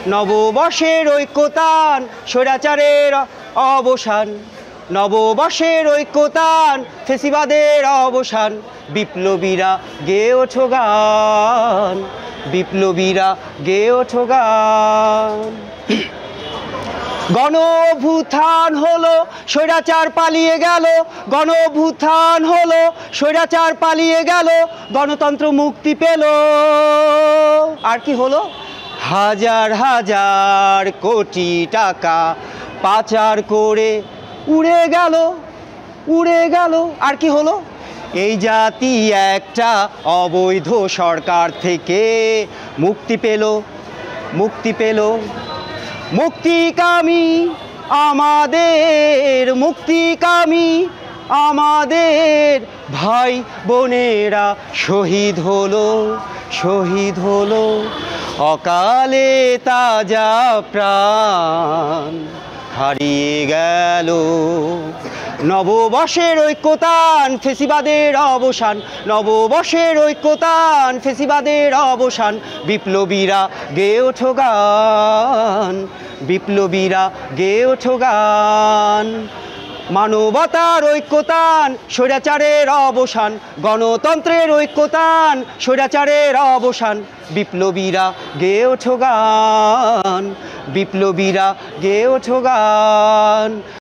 নববর্ষের ঐক্যতান স্বৈরাচারের অবসান, নববর্ষের ঐক্যতান ফেসিবাদের অবসান। বিপ্লবীরা গেয়ে ওঠো গান, বিপ্লবীরা গেয়ে ওঠো গান। গণ অভ্যুত্থান হলো, স্বৈরাচার পালিয়ে গেল, গণ অভ্যুত্থান হলো, স্বৈরাচার পালিয়ে গেল, গণতন্ত্র মুক্তি পেল। আর কি হলো? হাজার হাজার কোটি টাকা পাচার করে উড়ে গেল, উড়ে গেল। আর কি হলো? এই জাতি একটা অবৈধ সরকার থেকে মুক্তি পেল, মুক্তি পেল। মুক্তিকামী আমাদের, মুক্তিকামী আমাদের ভাই বোনেরা শহীদ হলো, শহীদ হলো। অকালে তাজা প্রাণ হারিয়ে গেল। নববর্ষের ঐক্যতান ফেসিবাদের অবসান, নববর্ষের ঐক্যতান ফেসিবাদের অবসান। বিপ্লবীরা গেয়ে ওঠো গান, বিপ্লবীরা গেয়ে ওঠো গান। মানবতার ঐক্যতান স্বৈরাচারের অবসান, গণতন্ত্রের ঐক্যতান স্বৈরাচারের অবসান। বিপ্লবীরা গেয়ে ওঠো গান, বিপ্লবীরা গেয়ে ওঠো গান।